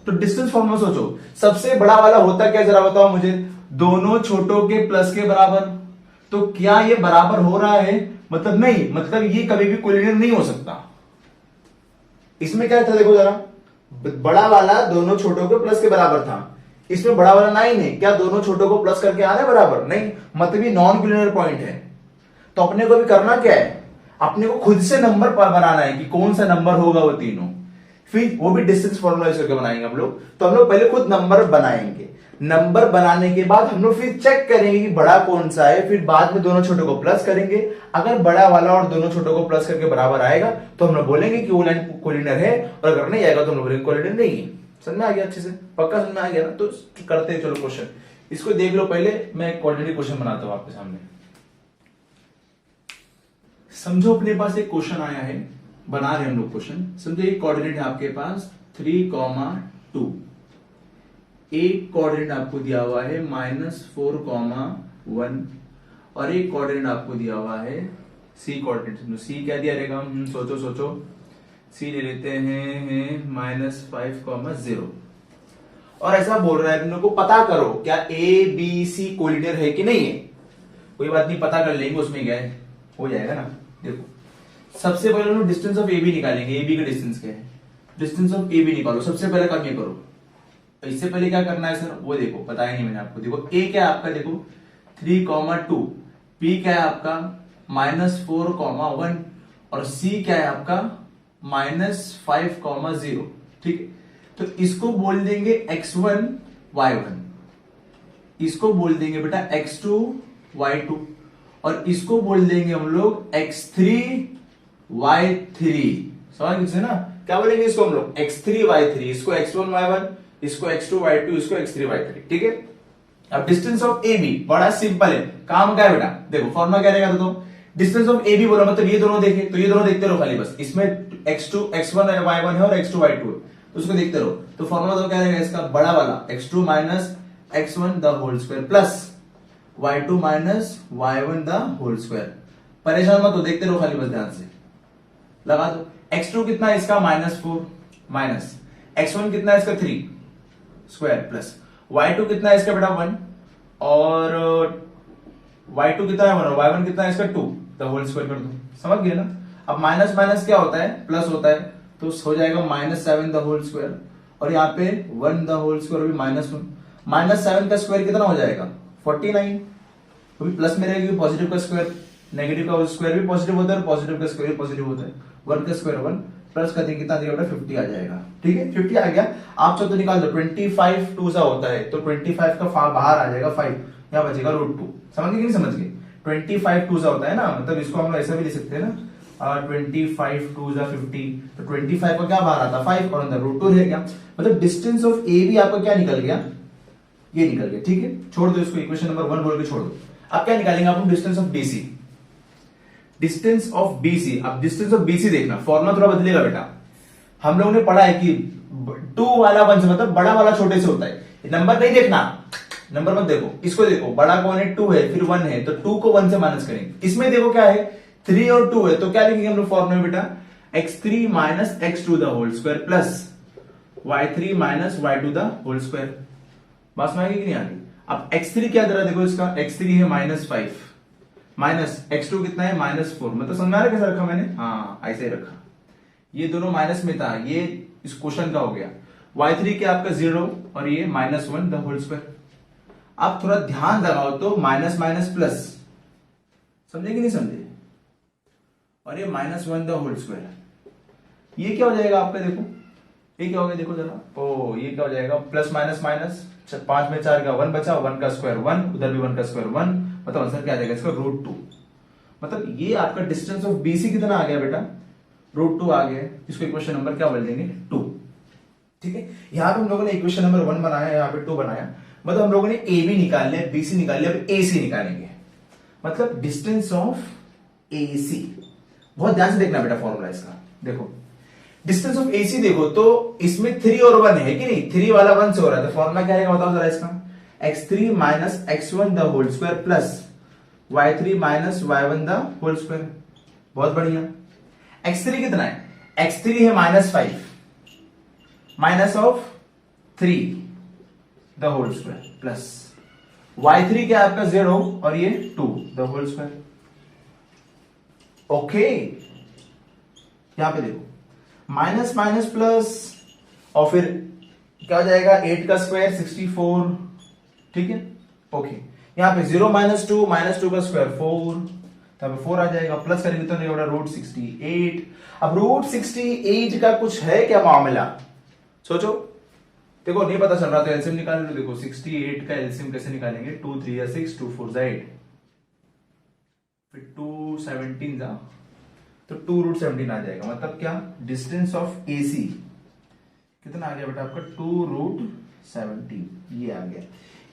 Speaker 1: तो डिस्टेंस फॉर्मूला सोचो, सबसे बड़ा वाला होता क्या, जरा बताओ मुझे? दोनों छोटों के प्लस के बराबर। तो क्या ये बराबर हो रहा है? मतलब नहीं, मतलब ये कभी भी कोलिनियर नहीं हो सकता। इसमें क्या था देखो जरा, बड़ा वाला दोनों छोटों के प्लस के बराबर था, इसमें बड़ा वाला 9 है, क्या दोनों छोटों को प्लस करके आ रहे बराबर? नहीं, मतलब ये नॉन कोलिनियर पॉइंट है। तो अपने को भी करना क्या है? अपने को खुद से नंबर बनाना है कि कौन सा नंबर होगा वो तीनों, फिर वो भी डिस्टेंस फॉर्मूला यूज करके बनाएंगे हम लोग। तो हम लोग पहले खुद नंबर बनाएंगे, नंबर बनाने के बाद हम लोग फिर चेक करेंगे कि बड़ा कौन सा है, फिर बाद में दोनों छोटों को प्लस करेंगे। अगर बड़ा वाला और दोनों छोटों को प्लस करके बराबर आएगा तो हम लोग बोलेंगे कि वो लाइन कोलिनियर है, और अगर नहीं आएगा तो हम लोग बोलेंगे कोलिनियर नहीं है। समझ में आ गया? अच्छे से पक्का समझ में आ गया ना? तो करते हैं, चलो क्वेश्चन इसको देख लो। पहले मैं क्वाड्रेटिक क्वेश्चन बनाता हूं आपके सामने। समझो अपने पास एक क्वेश्चन आया है, बना रहे हम लोग क्वेश्चन। समझो एक कोऑर्डिनेट है आपके पास 3,2, एक कोऑर्डिनेट आपको दिया हुआ है -4,1, और एक कोऑर्डिनेट आपको दिया हुआ है सी कोऑर्डिनेट। सी क्या दिया रहेगा? सोचो सी ले लेते हैं -5,0, और ऐसा बोल रहा है तुम लोग को पता करो क्या ए बी सी कोलिनियर है कि नहीं है। कोई बात नहीं, पता कर लेंगे, उसमें क्या है, हो जाएगा ना। देखो सबसे पहले हम डिस्टेंस ऑफ ए बी निकालेंगे। ए बी का डिस्टेंस क्या है? डिस्टेंस ऑफ ए बी निकालो, सबसे पहले काम ये करो। इससे पहले क्या करना है सर, वो देखो, बताया नहीं मैंने आपको। देखो ए क्या है आपका, देखो 3,2, बी क्या है आपका -4,1, और सी क्या है आपका -5,0। ठीक है, तो इसको बोल देंगे x1 y1, इसको बोल देंगे बेटा x2 y2, और इसको बोल देंगे हम लोग x3 y3। समझ गए ना? क्या बोलेंगे इसको हम लोग? x3 y3, इसको x1 y1, इसको x2 y2, इसको x3 y3। ठीक है, अब डिस्टेंस ऑफ ए बी बड़ा सिंपल है, काम क्या है बेटा? देखो फॉर्मूला क्या रहेगा? तो डिस्टेंस ऑफ ए बी बोला मतलब ये दोनों देखे, तो ये दोनों देखते रहो खाली बस। इसमें x1 y1 है और x2 y2 है, तो उसको देखते रहो। तो फॉर्मूला तो क्या रहेगा इसका? बड़ा वाला x2 - x1 the whole square plus y2 - y1 the whole square. परेशान मत हो, देखते रहो खाली बस, ध्यान से लगा दो। x2 कितना है इसका? -4, माइनस x1 कितना है इसका? 3 स्क्वायर, प्लस y2 कितना है इसका बेटा? 1, और y2 कितना है? 1, और y1 कितना है इसका? 2 द होल स्क्वायर कर दो। समझ गए ना? अब माइनस माइनस क्या होता है? प्लस होता है, तो हो जाएगा -7 द होल स्क्वायर, और यहाँ पे 1 द होल स्क्वायर भी -1। -7 का स्क्वायर कितना हो जाएगा? 49। तो भी प्लस में रहेगी, पॉजिटिव का स्क्वायर, नेगेटिव का स्क्वायर भी पॉजिटिव होता है, और पॉजिटिव का स्क्वायर पॉजिटिव होता है। 1 का स्क्वायर 1, प्लस कर देंगे कितना देगा बेटा 50 आ जाएगा। ठीक है 50 आ गया। आप सब तो निकाल दो 25 2 सा होता है तो 25 का बाहर आ जाएगा 5, यहाँ बचेगा √2। समझ गए कि नहीं समझ गए? 25 2 सा होता है ना, मतलब इसको हम लोग ऐसा भी लिख सकते हैं ना 25 2 सा 50, तो 25 का क्या बाहर आता 5 और अंदर √2 रह गया। मतलब डिस्टेंस ऑफ ए बी आपका क्या निकल गया, ये निकल गया। ठीक है छोड़ दो इसको, इक्वेशन नंबर 1 बोल के छोड़ दो। अब क्या निकालेंगे आप, distance of BC. Distance of BC, अब डिस्टेंस ऑफ बीसी देखना, फॉर्मूला थोड़ा बदलेगा बेटा। हम लोगों ने पढ़ा है कि 2 वाला 1 से मतलब बड़ा वाला छोटे से होता है। नंबर नहीं देखना, नंबर मत देखो, इसको देखो बड़ा कौन है 2 है फिर 1 है, तो 2 को 1 से माइनस करेंगे। इसमें देखो क्या है 3 और 2 है, तो क्या लिखेंगे हम लोग फॉर्मूला में बेटा, x3 minus x2 the whole square plus y3 minus y2 the whole square. बात समझ आ गई कि नहीं आ गई? अब x3 क्या दे रहा है देखो, इसका x3 है -5 माइनस x2 कितना है -4। मतलब समझ में आ रहा है कैसे रखा मैंने? हाँ ऐसे ही रखा, ये दोनों माइनस में था, ये इस क्वेश्चन का हो गया। y3 क्या आपका 0 और ये -1 द होल स्क्वायर। आप थोड़ा ध्यान लगाओ तो माइनस माइनस प्लस, समझे कि नहीं समझे? और ये -1 द होल स्क्वायर, ये क्या हो जाएगा आपका देखो, ये क्या हो गया देखो जरा, ओ ये क्या हो जाएगा प्लस माइनस माइनस, 5 में 4 का 1 बचा, 1 का स्क्वायर 1, उधर भी 1 का स्क्वायर 1, मतलब आंसर क्या आ जाएगा इसका √2। मतलब ये आपका डिस्टेंस ऑफ बीसी कितना आ गया बेटा, √2 आ गया। इसको इक्वेशन नंबर क्या बोल देंगे 2। ठीक है यहां पे हम लोगों ने इक्वेशन नंबर 1 बनाया, यहाँ पे 2 बनाया, मतलब हम लोगों ने ए बी निकाल लिया, बीसी निकाल लिया, अब ए सी निकालेंगे। मतलब डिस्टेंस ऑफ ए सी, बहुत ध्यान से देखना बेटा फॉर्मूला इसका। देखो डिस्टेंस ऑफ एसी देखो तो इसमें 3 और 1 है कि नहीं, 3 वाला 1 से हो रहा है, तो फॉर्मूला क्या रहेगा बताओ जरा इसका, x3 minus x1 the whole square plus y3 minus y1 the whole square. बहुत बढ़िया। x3 कितना है, x3 है -5 minus of 3 the whole square plus y3 क्या है आपका 0 और ये 2 द होल स्क्वायर। ओके यहां पे देखो माइनस माइनस प्लस और फिर क्या हो जाएगा 8 का स्क्वायर 64। ठीक है ओके, यहां पे 0 -2 -2 का स्क्वायर 4, तब 4 आ जाएगा, प्लस करेंगे तो नहीं होगा √68। अब √68 का कुछ है क्या मामला, सोचो। देखो नहीं पता चल रहा तो एलसीएम निकाल लो। देखो 68 का एलसीएम कैसे निकालेंगे, 2 3 6 2 4 8, फिर 2 17 जा तो 2√17 आ जाएगा। मतलब क्या, डिस्टेंस ऑफ एसी कितना आ गया बेटा आपका 2√17, ये आ गया।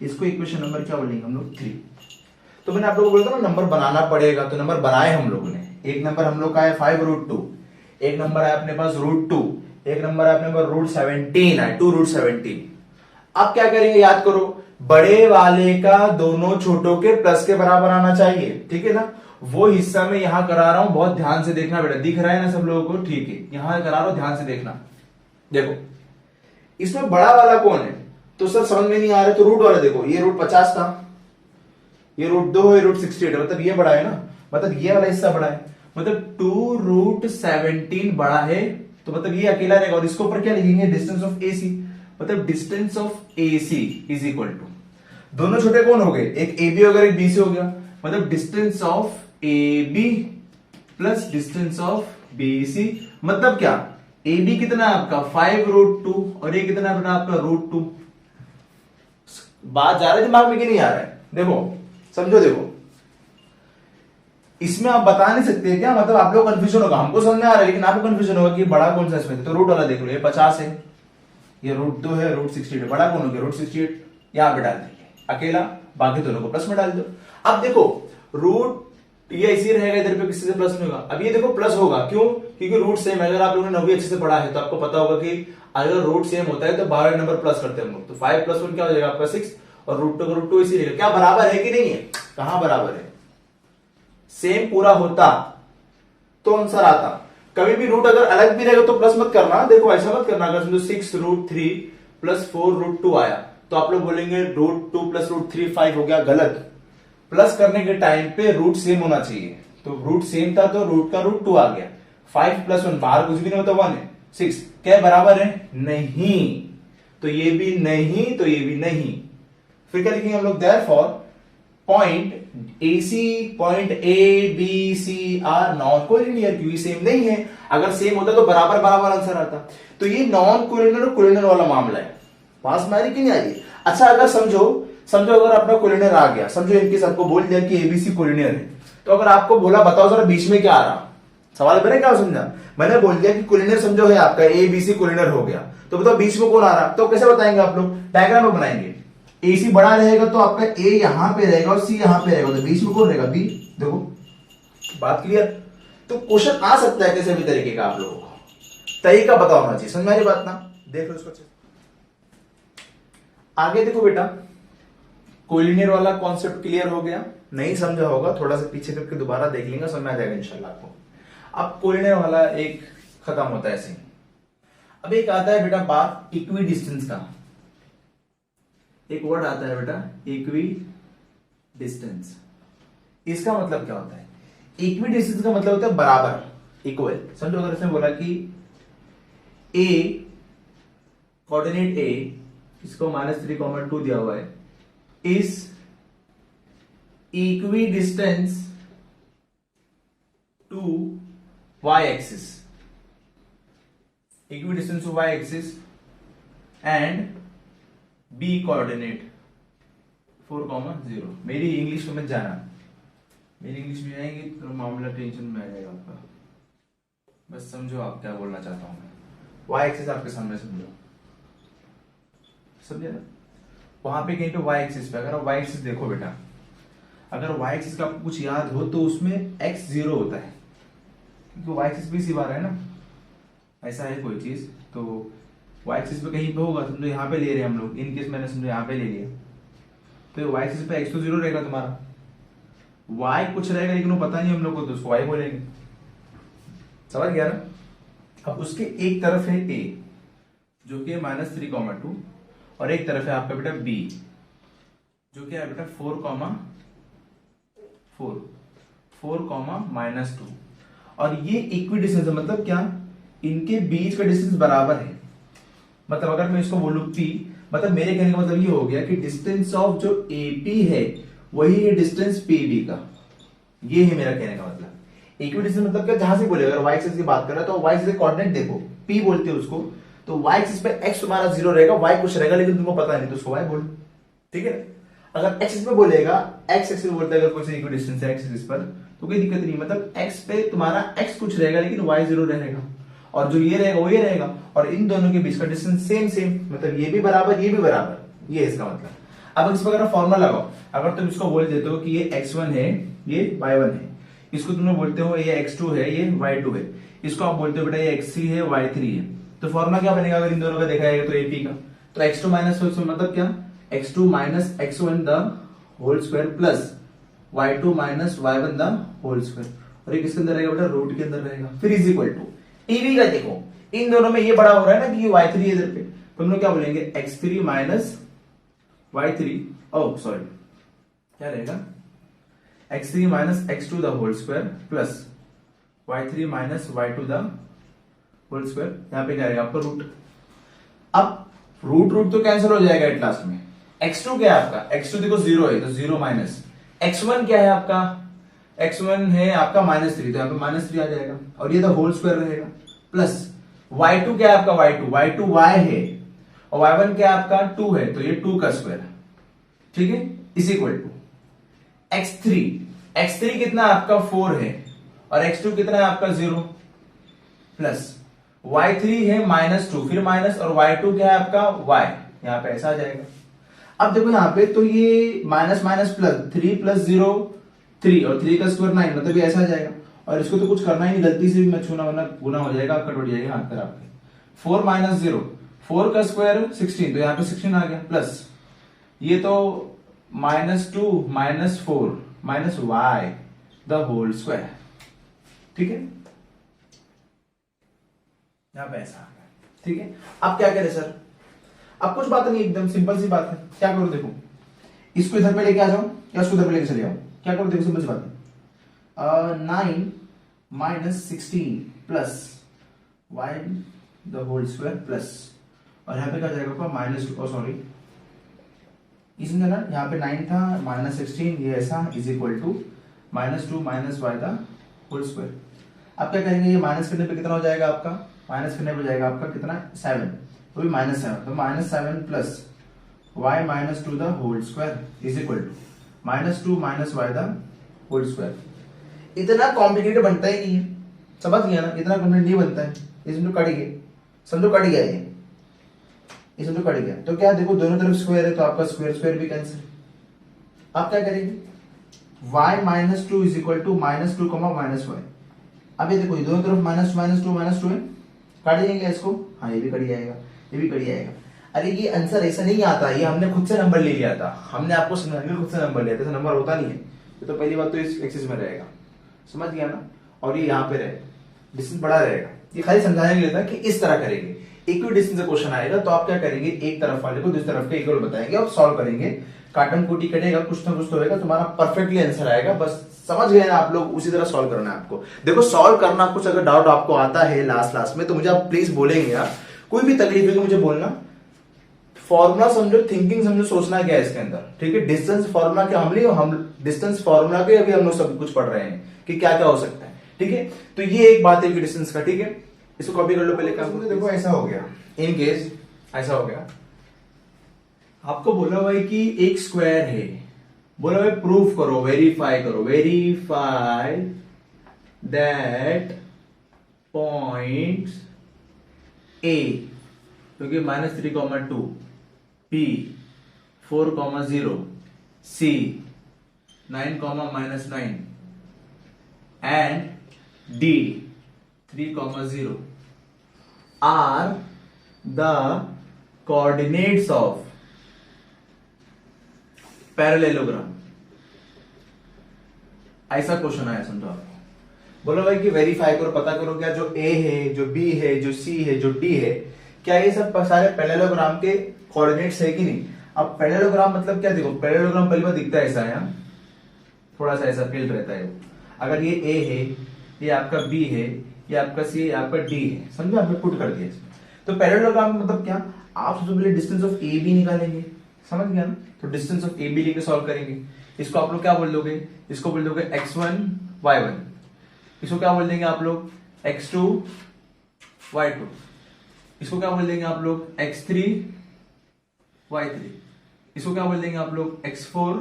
Speaker 1: इसको इक्वेशन नंबर क्या बोलेंगे हम लोग 3। तो मैंने आप लोगों को बोला था ना नंबर बनाना पड़ेगा, तो नंबर बनाए हम लोगों ने। एक नंबर हम लोग का है 5√2, एक नंबर है अपने पास √2, एक नंबर है अपने पास √17 है 2√17। अब क्या करेंगे याद करो, बड़े वाले का दोनों छोटों के प्लस के बराबर आना चाहिए। ठीक है ना, वो हिस्सा मैं यहां करा रहा हूं, बहुत ध्यान से देखना बेटा, दिख रहा है ना सब लोगों को? ठीक है यहां करा रहा हूं, ध्यान से देखना। देखो इसमें बड़ा वाला कौन है, तो सर समझ में नहीं आ रहा, तो रूट वाला देखो, ये √50 था, ये √2 है, √68 है, मतलब ये बड़ा है ना, मतलब ये वाला हिस्सा बड़ा है, मतलब 2√17 बड़ा है, तो मतलब ये अकेला रहेगा। और इसके ऊपर क्या लिखेंगे, डिस्टेंस ऑफ एसी, मतलब distance of AC is equal to, दोनों छोटे कौन हो गए, एक ए बी हो गया एक बी सी हो गया, मतलब distance of A B plus distance of B C. मतलब क्या, ए बी कितना है आपका 5√2 और ये कितना है आपका √2। बात जा रहा है दिमाग में कि नहीं आ रहा है? देखो समझो, देखो इसमें आप बता नहीं सकते क्या, मतलब आप लोग कंफ्यूजन होगा, हमको समझ में आ रहा है लेकिन आपको कंफ्यूजन होगा कि बड़ा कौन सा इसमें, तो रूट वाला देख लो, ये 50 है, ये √2 है, √68 है, बड़ा कौन हो गया √68, यहां पे डाल देंगे अकेला, बाकी दोनों को प्लस में डाल दो। अब देखो रूट ये ऐसे रहेगा, इधर पे किसी से प्लस नहीं होगा। अब ये देखो प्लस होगा, क्यों, क्योंकि रूट सेम है। अगर आप लोगों ने 9वीं अच्छे से पढ़ा है तो आपको पता होगा कि अगर रूट सेम होता है तो 12 नंबर प्लस करते हैं हम लोग, तो 5 + 1 क्या हो जाएगा आपका 6, और √2 का √2 इसी रहेगा। क्या बराबर है कि नहीं है, कहां बराबर है, सेम पूरा होता तो आंसर आता। कभी भी रूट अगर अलग भी रहेगा तो प्लस मत करना, देखो ऐसा मत करना। अगर समझो 6√3 + 4√2 आया तो आप लोग बोलेंगे √2 + √3 5 हो गया, गलत। प्लस करने के टाइम पे रूट सेम होना चाहिए, तो रूट सेम था तो रूट का √2 आ गया। 5 + 1 बाहर कुछ भी नहीं होता, 1 है, 6 क्या बराबर है, नहीं, तो ये भी नहीं, तो ये भी नहीं। फिर क्या लिखेंगे हम लोग, therefore point AC point A B C are non collinear, क्योंकि सेम नहीं है। अगर सेम होता तो बराबर बराबर आंसर आता। तो ये नॉन कोलिनियर और कोलिनियर वाला मामला है। पास में आ रही कि नहीं आ रही? अच्छा, अगर समझो अगर अपना कोलिनियर आ गया, समझो इनके सबको बोल दिया कि ABC कोलिनियर है, तो अगर आपको बोला बताओ जरा बीच में क्या आ रहा, सवाल मैंने क्या समझा, मैंने बोल दिया कि कोलिनियर समझो है आपका ABC कोलिनियर हो गया, तो बताओ बीच में कौन आ रहा, तो कैसे बताएंगे आप लोग? डायग्राम में बनाएंगे। AC बड़ा रहेगा तो आपका A यहां पे रहेगा और C यहां पे रहेगा, तो बीच में कौन रहेगा? B। देखो बात क्लियर। तो क्वेश्चन आ सकता है किसी भी तरीके का, आप लोगों को तरीका पता होना चाहिए। समझ में आ रही बात ना? देख लो इसको अच्छे से। आगे देखो बेटा, कोलिनियर वाला कॉन्सेप्ट क्लियर हो गया। नहीं समझा होगा थोड़ा सा पीछे करके दोबारा देख लेंगे, समझ में आ जाएगा इंशाल्लाह आपको। अब कोलिनियर वाला एक खत्म होता है ऐसे। अब एक आता है बेटा बात इक्वी डिस्टेंस का। एक वर्ड आता है बेटा इक्वी डिस्टेंस। इसका मतलब क्या होता है? इक्वी डिस्टेंस का मतलब होता है बराबर, इक्वल। समझो अगर इसने बोला कि ए कोऑर्डिनेट ए, इसको -3,2 दिया हुआ है, is equi distance to y axis, equi distance to y axis and b coordinate 4,0। मेरी इंग्लिश में जाना, मेरी इंग्लिश में जाएंगे तो मामला टेंशन में आ जाएगा आपका। बस समझो आप क्या बोलना चाहता हूं मैं। y एक्सिस आपके सामने समझो, समझे ना? वहां पे कहीं पे y एक्सिस पे, अगर y एक्सिस देखो बेटा, अगर y एक्सिस का आपको कुछ याद हो तो उसमें x 0 होता है, क्योंकि y एक्सिस पे सी बार है ना, ऐसा है कोई चीज तो y एक्सिस पे कहीं पे होगा। समझो यहाँ पे ले रहे हैं हम लोग, इन केस मैंने समझो यहाँ पे ले लिया, तो y एक्सिस पे x तो 0 रहेगा तुम्हारा, y कुछ रहेगा लेकिन वो पता नहीं हम लोग को, तो उसको y बोलेंगे। समझ गया ना? अब उसके एक तरफ है a जो कि -3,2 और एक तरफ है आपका बेटा b जो कि है बेटा 4,-2 और ये इक्वी डिस्टेंस है। मतलब क्या? इनके बीच का डिस्टेंस बराबर है। मतलब अगर मैं इसको बोलूं p, मतलब मेरे कहने का मतलब ये हो गया कि डिस्टेंस ऑफ जो AP है वही है डिस्टेंस PB का। ये है मेरा कहने का मतलब। इक्वी डिस्टेंस मतलब क्या? जहां से बोले अगर y एक्सिस की बात कर रहा है तो y एक्सिस के कोऑर्डिनेट देखो, p बोलते हैं उसको, तो y एक्सिस पे x तुम्हारा 0 रहेगा, y कुछ रहेगा लेकिन तुमको पता नहीं तो उसको y बोलो, ठीक है? अगर x एक्सिस पे बोलेगा, x एक्सिस बोलते हैं अगर कोई इक्वी डिस्टेंस है x एक्सिस पर, तो कोई दिक्कत नहीं। मतलब x पे तुम्हारा x कुछ रहेगा लेकिन y 0 रहेगा, और जो ये रहेगा वो ये रहेगा, और इन दोनों के बीच का डिस्टेंस सेम सेम, मतलब ये भी बराबर ये भी बराबर, ये इसका मतलब। अब इस पर अगर फॉर्मूला लगाओ, अगर तुम इसको बोल देते हो कि ये x1 है ये y1 है, इसको तुम बोलते हो ये x2 है ये y2 है, इसको आप बोलते हो बेटा ये x3 है y3 है, तो फॉर्मूला क्या बनेगा अगर इन दोनों का देखा जाएगा तो AP का? तो x2 माइनस मतलब क्या? x2 minus x1 the whole square plus y2 minus y1 the whole square, और ये किसके अंदर रहेगा बेटा? रूट के अंदर रहेगा। फिर इज इक्वल टू EV का देखो, इन दोनों में ये बड़ा हो रहा है ना कि ये y3 है इधर पे, तो हम लोग क्या बोलेंगे? x3 माइनस y3, ओ सॉरी क्या रहेगा? x3 minus x2 the whole square plus y3 minus y2 the whole square, यहां पे क्या रहेगा आपका? रूट। अब रूट तो कैंसिल हो जाएगा एट लास्ट में। x2 क्या है आपका? x2 देखो 0 है तो 0 माइनस x1 क्या है आपका? x1 है आपका -3, तो यहाँ पे -3 आ जाएगा, और ये तो होल स्क्वायर रहेगा, प्लस y2 क्या है आपका? y2 y है, और y1 क्या है आपका? 2 है, तो ये 2 का स्क्वायर, ठीक है, इज इक्वल टू x3 कितना आपका? 4 है, और x2 कितना है आपका? 0, प्लस y3 है -2, फिर माइनस, और y2 क्या है आपका? y, यहां पे ऐसा आ जाएगा। अब देखो यहां पे तो ये माइनस माइनस प्लस 3 प्लस 0 3, और 3 का स्क्वायर 9, मतलब ये ऐसा आ जाएगा, और इसको तो कुछ करना ही नहीं, गलती से भी मत छूना वरना गुना हो जाएगा, कट हो जाएगा हाथ पर आपके। 4 माइनस 0, 4 का स्क्वायर 16, तो यहाँ पे 16 आ गया, प्लस ये तो -2 minus 4 minus y the whole square, ठीक है, यहां पे ऐसा आ गया, ठीक है। अब क्या करें सर? अब कुछ बात नहीं, एकदम सिंपल सी बात है। क्या करो देखो, इसको इधर पे लेके आ जाओ या उसको इधर पे लेके चले जाओ। क्या करो देखो, सिंपल सी बात है। 9 minus 16 plus y the whole square plus, और यहां पे क्या जाएगा आपका? -2, सॉरी इसमें ना यहाँ पे 9 था, -16 ये ऐसा is equal to -2 minus y का होल स्क्वायर। अब क्या करेंगे, ये माइनस करने पे कितना हो जाएगा आपका, माइनस करने पे हो जाएगा आपका कितना 7, तो भी -7, तो -7 plus y minus 2 the whole square is equal to -2 minus y the whole square. इतना कॉम्प्लिकेटेड बनता ही नहीं है, समझ गया ना, इतना कॉम्प्लिकेटेड नहीं बनता है, इसमें कट गए, समझो कट गया ये, इसमें तो कट गया, तो क्या देखो दोनों तरफ स्क्वायर है तो आपका स्क्वायर स्क्वायर भी कैंसिल। आप क्या करेंगे, y minus 2 is equal to -2 minus y. अब ये देखो दोनों तरफ -2 है, काट देंगे इसको, हाँ ये भी कट जाएगा, ये भी कट जाएगा। अरे ये आंसर ऐसा नहीं आता, ये हमने खुद से नंबर ले लिया था, हमने आपको समझाने खुद से नंबर लिया था, नंबर होता नहीं है। तो पहली बात तो इस एक्सिस में रहेगा, समझ गया ना, और ये यहाँ पे रहेगा, डिस्टेंस बड़ा रहेगा। ये खाली समझाने के लिए था कि इस तरह करेंगे, इक्वल डिस्टेंस का क्वेश्चन आएगा तो आप क्या करेंगे, एक तरफ वाले को दूसरी तरफ के इक्वल बताएंगे और सॉल्व करेंगे, काटन कोटी कटेगा, कुछ ना कुछ तो होगा, तुम्हारा परफेक्टली आंसर आएगा। बस समझ गए ना आप लोग, उसी तरह सॉल्व करना है आपको। देखो सॉल्व करना, कुछ अगर डाउट आपको आता है लास्ट में तो मुझे आप प्लीज बोलेंगे यार, कोई भी तकलीफ है तो मुझे बोलना। फॉर्मूला समझो, थिंकिंग समझो, सोचना क्या है इसके अंदर, ठीक है। डिस्टेंस फॉर्मूला के हम डिस्टेंस फॉर्मूला के अभी हम लोग सब कुछ पढ़ रहे हैं कि क्या क्या हो सकता है, ठीक है। तो ये एक बात है कि डिस्टेंस का, ठीक है, इसको कॉपी कर लो पहले। देखो ऐसा हो गया, इन केस ऐसा हो गया, आपको बोला भाई कि एक स्क्वायर है, बोला भाई प्रूफ करो, वेरीफाई करो, वेरीफाई दैट पॉइंट ए, क्योंकि -3,2, B 4,0, C 9,-9 and D 3,0 are the coordinates of parallelogram. ऐसा क्वेश्चन आया समझो आपको, बोलो भाई कि वेरीफाई करो, पता करो क्या जो A है, जो B है, जो C है, जो D है, क्या ये सब सारे पैरेललोग्राम के कोऑर्डिनेट्स है कि नहीं। अब पैरेललोग्राम मतलब क्या, देखो पैरेललोग्राम पहली बार दिखता है ऐसा है, थोड़ा सा ऐसा फील्ड रहता है। अगर ये A है, ये आपका B है, ये आपका C है, ये आपका D है, समझो आपने पुट कर दिया इसमें। तो पैरेललोग्राम मतलब क्या, आप सबसे पहले डिस्टेंस ऑफ ए बी निकालेंगे, समझ गया ना, तो डिस्टेंस ऑफ ए बी लेके सॉल्व करेंगे। इसको आप लोग क्या बोल दोगे, इसको बोल दोगे x1 y1, इसको क्या बोल देंगे आप लोग x2 y2, इसको क्या बोल देंगे आप लोग x3 y3, इसको क्या बोल देंगे आप लोग x4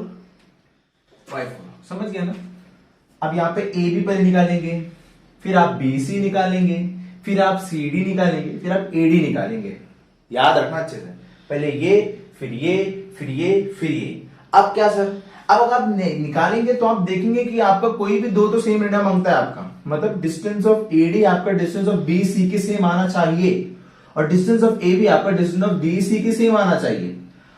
Speaker 1: y4, समझ गया ना। अब यहाँ पे ए बी पहले निकालेंगे, फिर आप बी सी निकालेंगे, फिर आप सी डी निकालेंगे, फिर आप ए डी निकालेंगे। याद रखना अच्छे से, पहले ये फिर ये फिर ये फिर ये। अब क्या सर, अब अगर आप निकालेंगे तो आप देखेंगे कि आपका कोई भी दो तो सेम रेडियस मांगता है आपका, मतलब डिस्टेंस ऑफ ए डी आपका डिस्टेंस ऑफ बी सी के सेम आना चाहिए और डिस्टेंस ऑफ ए बी आपका डिस्टेंस ऑफ बी सी के सेम आना चाहिए।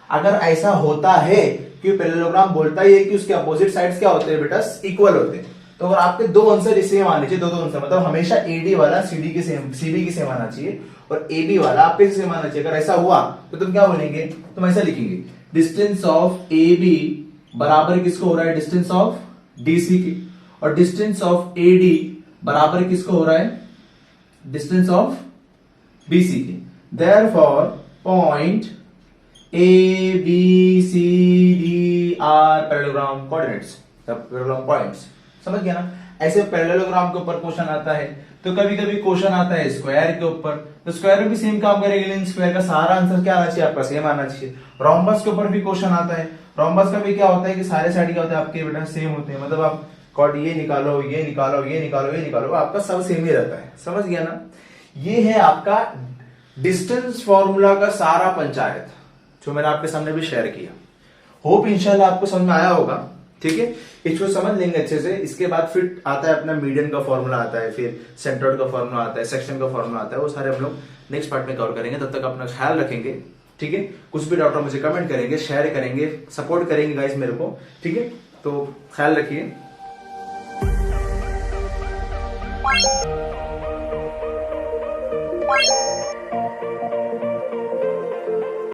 Speaker 1: अगर ऐसा होता है, क्योंकि पैरेललोग्राम बोलता ही है कि उसके अपोजिट साइड्स क्या होते हैं बेटा, इक्वल होते हैं। तो अगर आपके दो आंसर सेम आने चाहिए, दो आंसर मतलब हमेशा एडी वाला सीडी के सेम, सीबी के सेम आना चाहिए और एबी वाला आपके सेम आना चाहिए। अगर ऐसा हुआ तो तुम क्या बोलेंगे, तुम ऐसा लिखेंगे डिस्टेंस ऑफ ए बी बराबर किसको हो रहा है, डिस्टेंस ऑफ डीसी की, और डिस्टेंस ऑफ ए डी बराबर किसको हो रहा है, डिस्टेंस ऑफ बीसी की। Therefore point A B C D are parallelogram coordinates, parallelogram points, समझ गया ना। ऐसे पैरेललोग्राम के ऊपर क्वेश्चन आता है, तो कभी कभी क्वेश्चन आता है स्क्वायर के ऊपर, तो स्क्वायर में भी सेम काम करेंगे, लेकिन स्क्वायर का सारा आंसर क्या आना चाहिए आपका, सेम आना चाहिए। रोम्बस के ऊपर भी क्वेश्चन आता है, रोम्बस का भी क्या होता है कि सारे साइड क्या होते हैं आपके बेटा सेम होते हैं, मतलब आप कॉर्ड ये निकालो ये निकालो ये निकालो ये निकालो, आपका सब सेम ही रहता है, समझ गया ना। ये है आपका डिस्टेंस फॉर्मूला का सारा पंचायत, जो मैंने आपके सामने भी शेयर किया। होप इंशाल्लाह आपको समझ में आया होगा, ठीक है। इसको समझ लेंगे अच्छे से। इसके बाद फिर आता है अपना मीडियन का फॉर्मूला आता है, फिर सेंट्रोइड का फॉर्मूला आता है, सेक्शन का फॉर्मूला आता है, वो सारे हम लोग नेक्स्ट पार्ट में कवर करेंगे। तब तक अपना ख्याल रखेंगे, ठीक है। कुछ भी डाउट हो मुझे कमेंट करेंगे, शेयर करेंगे, सपोर्ट करेंगे गाइस मेरे को, ठीक है। तो ख्याल रखिए।
Speaker 2: What?